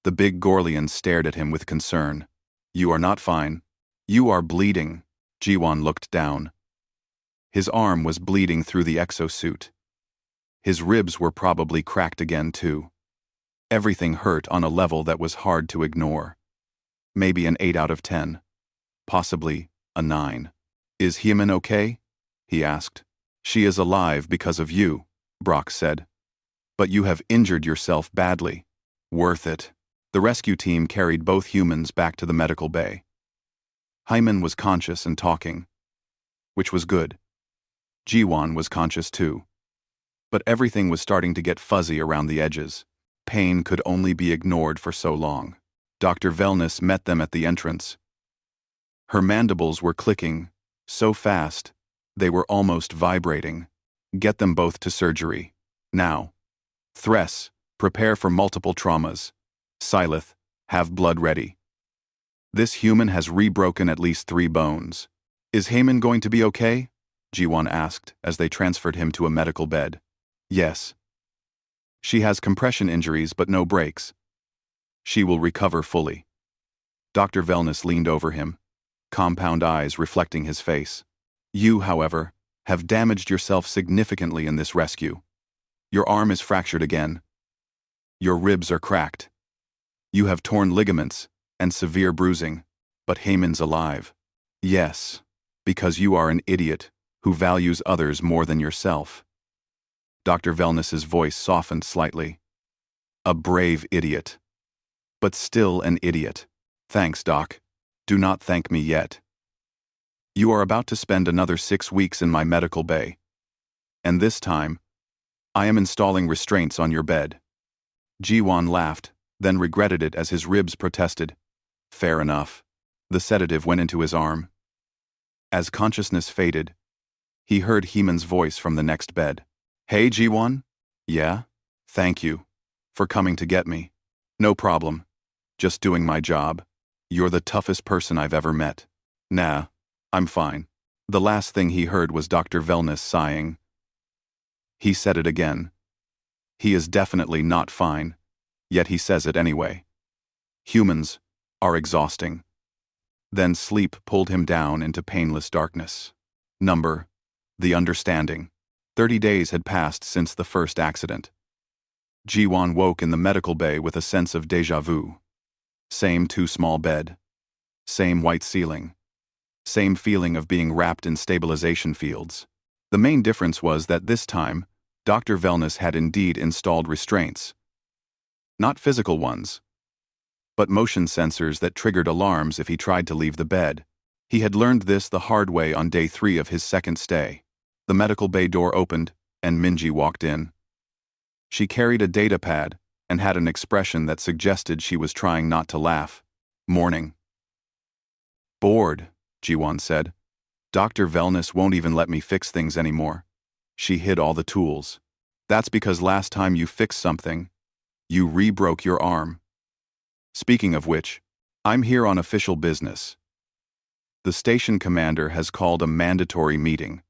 The big Gorlian stared at him with concern. You are not fine. You are bleeding. Jiwon looked down. His arm was bleeding through the exosuit. His ribs were probably cracked again too. Everything hurt on a level that was hard to ignore. Maybe an 8 out of 10. Possibly a 9. Is Hyemin okay? He asked. She is alive because of you, Brock said. But you have injured yourself badly. Worth it. The rescue team carried both humans back to the medical bay. Hyemin was conscious and talking, which was good. Jiwon was conscious too. But everything was starting to get fuzzy around the edges. Pain could only be ignored for so long. Dr. Wellness met them at the entrance. Her mandibles were clicking, so fast, they were almost vibrating. Get them both to surgery. Now. Thress, prepare for multiple traumas. Silith, have blood ready. This human has rebroken at least 3 bones. Is Hyemin going to be okay? Jiwon asked as they transferred him to a medical bed. Yes. She has compression injuries but no breaks. She will recover fully. Dr. Wellness leaned over him. compound eyes reflecting his face. You, however, have damaged yourself significantly in this rescue. Your arm is fractured again. Your ribs are cracked. You have torn ligaments and severe bruising, but Haemon's alive. Yes, because you are an idiot who values others more than yourself. Dr. Wellness's voice softened slightly. A brave idiot. But still an idiot. Thanks, Doc. Do not thank me yet. You are about to spend another 6 weeks in my medical bay. And this time, I am installing restraints on your bed. Ji-won laughed, then regretted it as his ribs protested. Fair enough. The sedative went into his arm. As consciousness faded, he heard Haemon's voice from the next bed. Hey, Ji-won? Yeah? Thank you. For coming to get me. No problem. Just doing my job. You're the toughest person I've ever met. Nah, I'm fine. The last thing he heard was Dr. Wellness sighing. He said it again. He is definitely not fine, yet he says it anyway. Humans are exhausting. Then sleep pulled him down into painless darkness. Number, the understanding. 30 days had passed since the first accident. Ji-won woke in the medical bay with a sense of déjà vu. Same too-small bed. Same white ceiling. Same feeling of being wrapped in stabilization fields. The main difference was that this time, Dr. Wellness had indeed installed restraints. Not physical ones, but motion sensors that triggered alarms if he tried to leave the bed. He had learned this the hard way on day 3 of his second stay. The medical bay door opened, and Minji walked in. She carried a data pad and had an expression that suggested she was trying not to laugh. Morning. Bored, Ji-won said. Dr. Wellness won't even let me fix things anymore. She hid all the tools. That's because last time you fixed something, you re-broke your arm. Speaking of which, I'm here on official business. The station commander has called a mandatory meeting.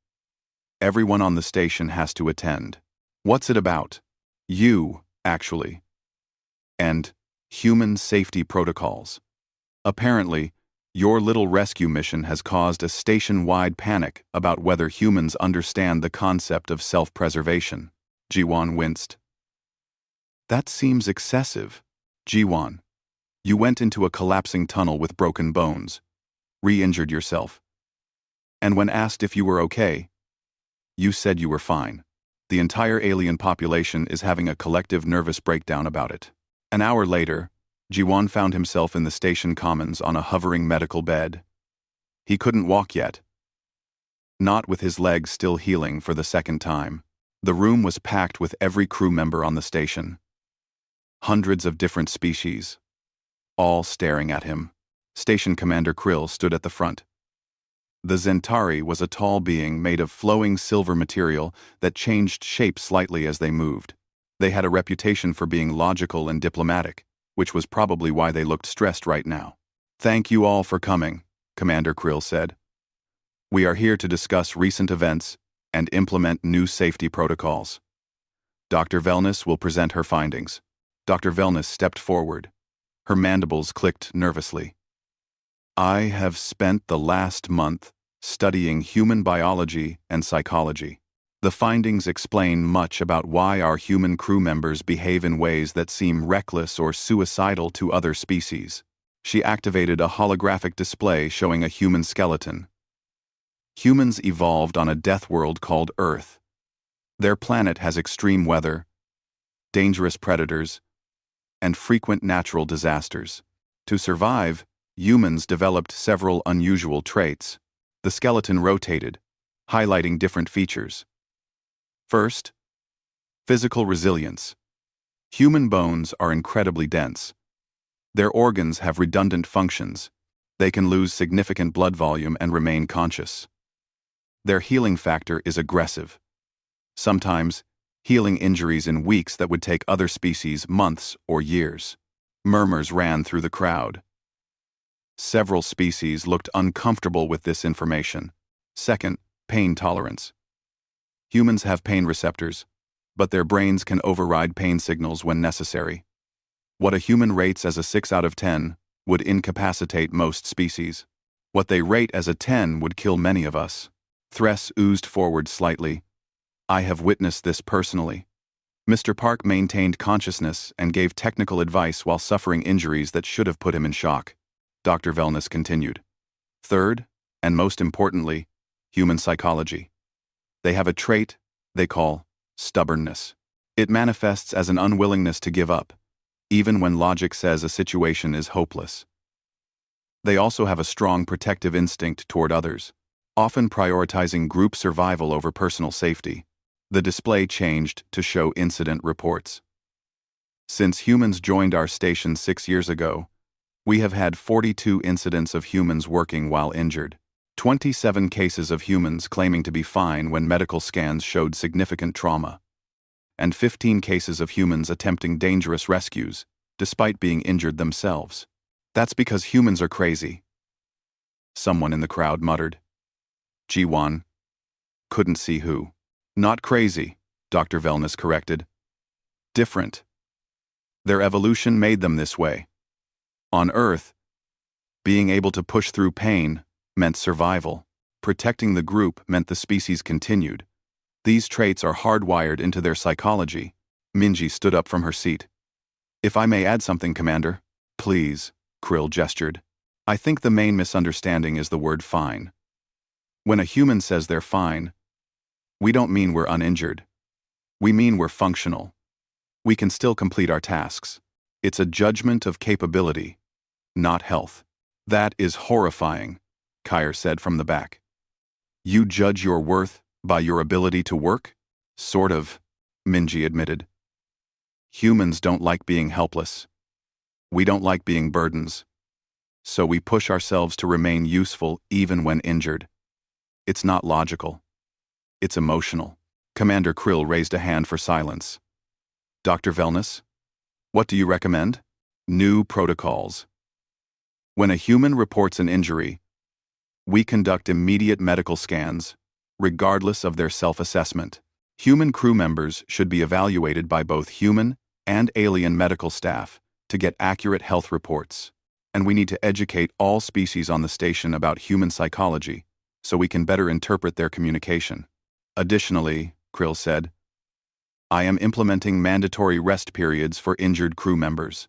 Everyone on the station has to attend. What's it about? You, actually. And human safety protocols. Apparently, your little rescue mission has caused a station-wide panic about whether humans understand the concept of self-preservation. Ji-won winced. That seems excessive. Ji-won, you went into a collapsing tunnel with broken bones, re-injured yourself. And when asked if you were okay, you said you were fine. The entire alien population is having a collective nervous breakdown about it. An hour later, Ji-won found himself in the station commons on a hovering medical bed. He couldn't walk yet. Not with his legs still healing for the second time. The room was packed with every crew member on the station. Hundreds of different species. All staring at him. Station Commander Krill stood at the front. The Zentari was a tall being made of flowing silver material that changed shape slightly as they moved. They had a reputation for being logical and diplomatic, which was probably why they looked stressed right now. Thank you all for coming, Commander Krill said. We are here to discuss recent events and implement new safety protocols. Dr. Wellness will present her findings. Dr. Wellness stepped forward. Her mandibles clicked nervously. I have spent the last month studying human biology and psychology. The findings explain much about why our human crew members behave in ways that seem reckless or suicidal to other species. She activated a holographic display showing a human skeleton. Humans evolved on a death world called Earth. Their planet has extreme weather, dangerous predators, and frequent natural disasters. To survive, humans developed several unusual traits. The skeleton rotated, highlighting different features. First, physical resilience. Human bones are incredibly dense. Their organs have redundant functions. They can lose significant blood volume and remain conscious. Their healing factor is aggressive. Sometimes, healing injuries in weeks that would take other species months or years. Murmurs ran through the crowd. Several species looked uncomfortable with this information. Second, pain tolerance. Humans have pain receptors, but their brains can override pain signals when necessary. What a human rates as a 6 out of 10 would incapacitate most species. What they rate as a 10 would kill many of us. Thress oozed forward slightly. I have witnessed this personally. Mr. Park maintained consciousness and gave technical advice while suffering injuries that should have put him in shock. Dr. Wellness continued. Third, and most importantly, human psychology. They have a trait they call stubbornness. It manifests as an unwillingness to give up, even when logic says a situation is hopeless. They also have a strong protective instinct toward others, often prioritizing group survival over personal safety. The display changed to show incident reports. Since humans joined our station 6 years ago, we have had 42 incidents of humans working while injured, 27 cases of humans claiming to be fine when medical scans showed significant trauma, and 15 cases of humans attempting dangerous rescues, despite being injured themselves. That's because humans are crazy. Someone in the crowd muttered. Ji-won couldn't see who. Not crazy, Dr. Wellness corrected. Different. Their evolution made them this way. On Earth, being able to push through pain meant survival. Protecting the group meant the species continued. These traits are hardwired into their psychology. Minji stood up from her seat. If I may add something, Commander. Please, Krill gestured. I think the main misunderstanding is the word fine. When a human says they're fine, we don't mean we're uninjured. We mean we're functional. We can still complete our tasks. It's a judgment of capability, not health. That is horrifying, Kyer said from the back. You judge your worth by your ability to work? Sort of, Minji admitted. Humans don't like being helpless. We don't like being burdens. So we push ourselves to remain useful even when injured. It's not logical. It's emotional. Commander Krill raised a hand for silence. Dr. Wellness, what do you recommend? New protocols. When a human reports an injury, we conduct immediate medical scans, regardless of their self-assessment. Human crew members should be evaluated by both human and alien medical staff to get accurate health reports. And we need to educate all species on the station about human psychology so we can better interpret their communication. Additionally, Krill said, I am implementing mandatory rest periods for injured crew members.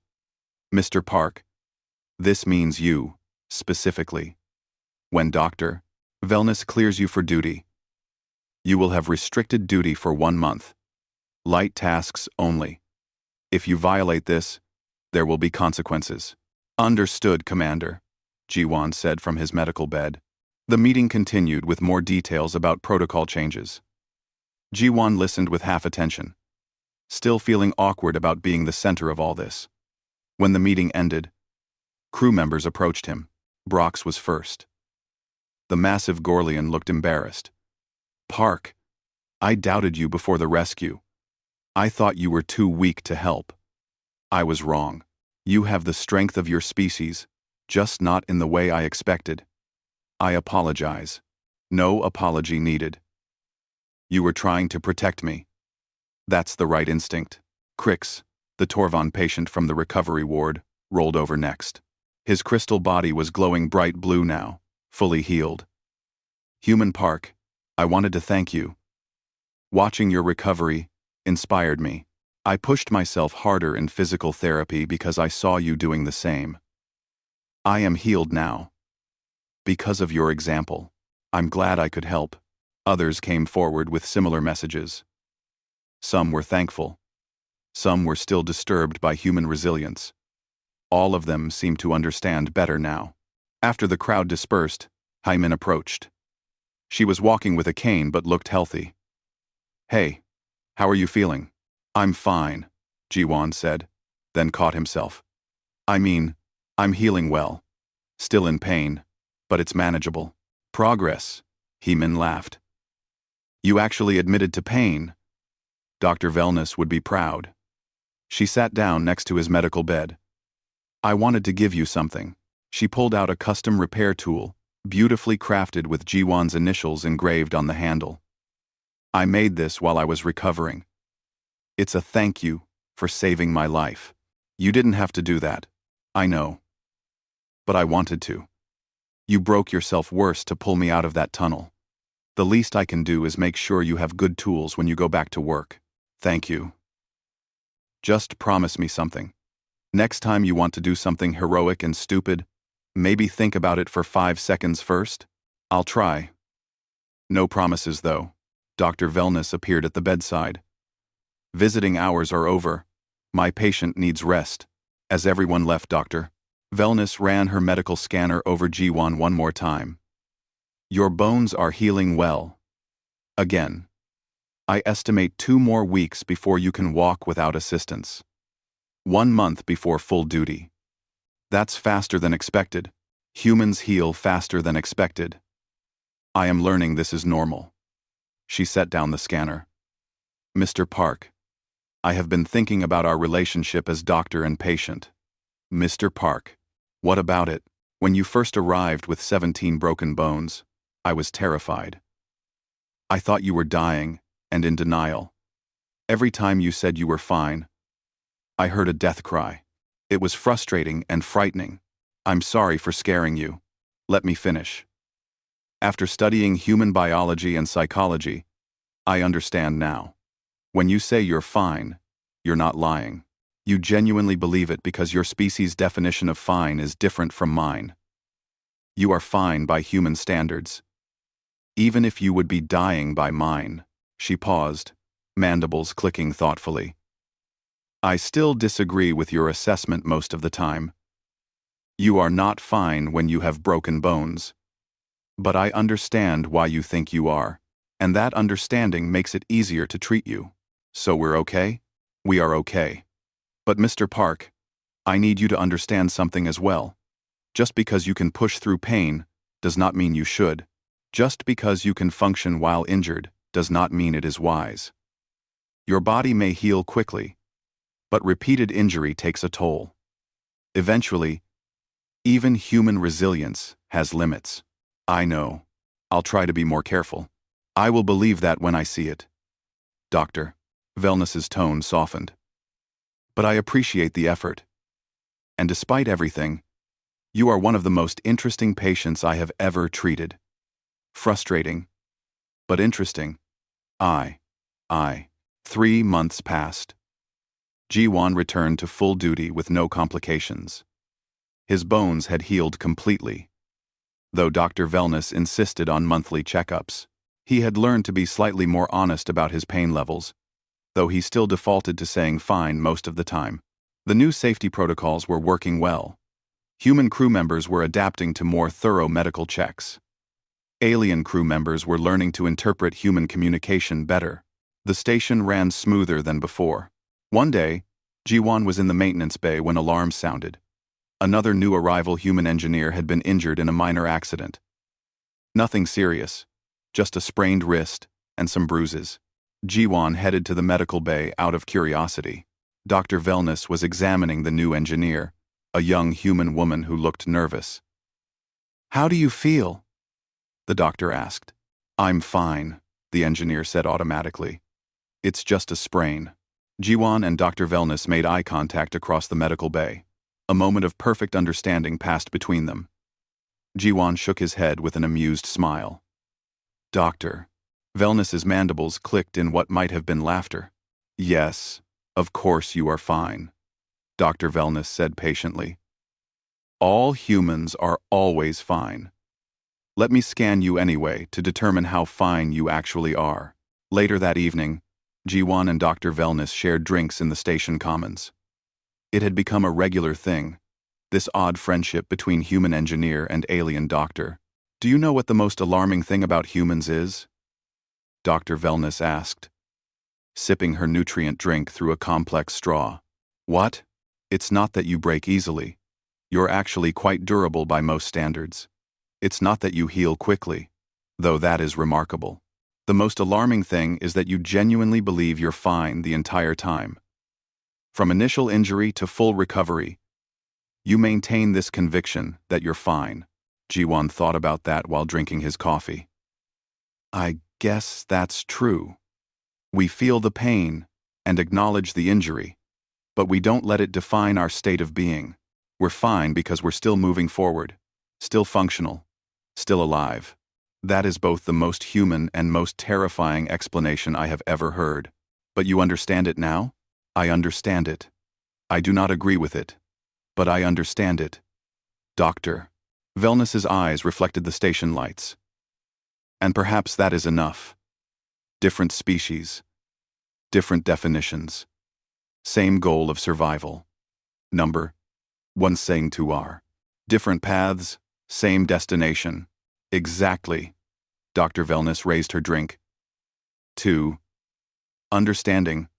Mr. Park, this means you, specifically. When Dr. Wellness clears you for duty, you will have restricted duty for 1 month. Light tasks only. If you violate this, there will be consequences. Understood, Commander, Ji-won said from his medical bed. The meeting continued with more details about protocol changes. Ji-won listened with half attention, still feeling awkward about being the center of all this. When the meeting ended, crew members approached him. Brox was first. The massive Gorlian looked embarrassed. Park, I doubted you before the rescue. I thought you were too weak to help. I was wrong. You have the strength of your species, just not in the way I expected. I apologize. No apology needed. You were trying to protect me. That's the right instinct. Crix, the Torvon patient from the recovery ward, rolled over next. His crystal body was glowing bright blue now, fully healed. Human Park, I wanted to thank you. Watching your recovery inspired me. I pushed myself harder in physical therapy because I saw you doing the same. I am healed now. Because of your example, I'm glad I could help. Others came forward with similar messages. Some were thankful. Some were still disturbed by human resilience. All of them seemed to understand better now. After the crowd dispersed, Hyman approached. She was walking with a cane but looked healthy. Hey, how are you feeling? I'm fine, Ji-won said, then caught himself. I mean, I'm healing well. Still in pain, but it's manageable. Progress, Heeman laughed. You actually admitted to pain. Dr. Wellness would be proud. She sat down next to his medical bed. I wanted to give you something. She pulled out a custom repair tool, beautifully crafted with Ji-won's initials engraved on the handle. I made this while I was recovering. It's a thank you for saving my life. You didn't have to do that. I know. But I wanted to. You broke yourself worse to pull me out of that tunnel. The least I can do is make sure you have good tools when you go back to work. Thank you. Just promise me something. Next time you want to do something heroic and stupid, maybe think about it for 5 seconds first. I'll try. No promises, though. Dr. Wellness appeared at the bedside. Visiting hours are over. My patient needs rest. As everyone left, Dr. Wellness ran her medical scanner over Jiwon one more time. Your bones are healing well. Again. I estimate 2 more weeks before you can walk without assistance. 1 month before full duty. That's faster than expected. Humans heal faster than expected. I am learning this is normal. She set down the scanner. Mr. Park, I have been thinking about our relationship as doctor and patient. Mr. Park, what about it? When you first arrived with 17 broken bones, I was terrified. I thought you were dying and in denial. Every time you said you were fine, I heard a death cry. It was frustrating and frightening. I'm sorry for scaring you. Let me finish. After studying human biology and psychology, I understand now. When you say you're fine, you're not lying. You genuinely believe it because your species' definition of fine is different from mine. You are fine by human standards. Even if you would be dying by mine. She paused, mandibles clicking thoughtfully. I still disagree with your assessment most of the time. You are not fine when you have broken bones. But I understand why you think you are, and that understanding makes it easier to treat you. So we're okay? We are okay. But Mr. Park, I need you to understand something as well. Just because you can push through pain does not mean you should. Just because you can function while injured does not mean it is wise. Your body may heal quickly, but repeated injury takes a toll. Eventually, even human resilience has limits. I know. I'll try to be more careful. I will believe that when I see it. Doctor, Wellness's tone softened. But I appreciate the effort. And despite everything, you are one of the most interesting patients I have ever treated. Frustrating, but interesting. 3 months passed. Jiwon returned to full duty with no complications. His bones had healed completely. Though Dr. Wellness insisted on monthly checkups, he had learned to be slightly more honest about his pain levels, though he still defaulted to saying fine most of the time. The new safety protocols were working well. Human crew members were adapting to more thorough medical checks. Alien crew members were learning to interpret human communication better. The station ran smoother than before. One day, Jiwon was in the maintenance bay when alarms sounded. Another new arrival human engineer had been injured in a minor accident. Nothing serious, just a sprained wrist and some bruises. Jiwon headed to the medical bay out of curiosity. Dr. Wellness was examining the new engineer, a young human woman who looked nervous. How do you feel? The doctor asked. I'm fine, the engineer said automatically. It's just a sprain. Jiwon and Dr. Wellness made eye contact across the medical bay. A moment of perfect understanding passed between them. Jiwon shook his head with an amused smile. Doctor. Wellness's mandibles clicked in what might have been laughter. Yes, of course you are fine, Dr. Wellness said patiently. All humans are always fine. Let me scan you anyway to determine how fine you actually are. Later that evening, Jiwon and Dr. Wellness shared drinks in the station commons. It had become a regular thing, this odd friendship between human engineer and alien doctor. Do you know what the most alarming thing about humans is? Dr. Wellness asked, sipping her nutrient drink through a complex straw. What? It's not that you break easily. You're actually quite durable by most standards. It's not that you heal quickly, though that is remarkable. The most alarming thing is that you genuinely believe you're fine the entire time. From initial injury to full recovery, you maintain this conviction that you're fine. Jiwon thought about that while drinking his coffee. I guess that's true. We feel the pain and acknowledge the injury, but we don't let it define our state of being. We're fine because we're still moving forward, still functional, Still alive. That is both the most human and most terrifying explanation I have ever heard. But you understand it now? I understand it. I do not agree with it. But I understand it. Doctor. Wellness's eyes reflected the station lights. And perhaps that is enough. Different species. Different definitions. Same goal of survival. Number. One saying two are. Different paths, same destination. Exactly. Dr. Wellness raised her drink. 2. Understanding.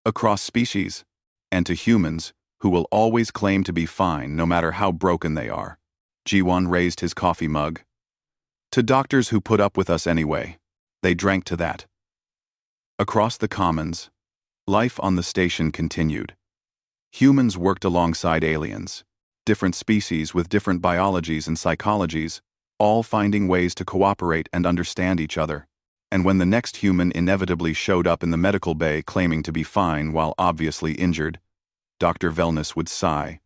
Across species, and to humans, who will always claim to be fine no matter how broken they are. G1 raised his coffee mug. To doctors who put up with us anyway. They drank to that. Across the commons, life on the station continued. Humans worked alongside aliens, different species with different biologies and psychologies, all finding ways to cooperate and understand each other. And when the next human inevitably showed up in the medical bay claiming to be fine while obviously injured, Dr. Wellness would sigh,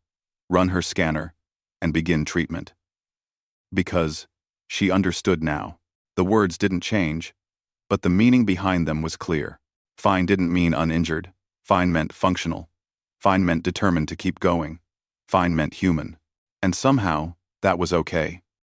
run her scanner, and begin treatment. Because she understood now. The words didn't change, but the meaning behind them was clear. Fine didn't mean uninjured. Fine meant functional. Fine meant determined to keep going. Fine meant human. And somehow, that was okay.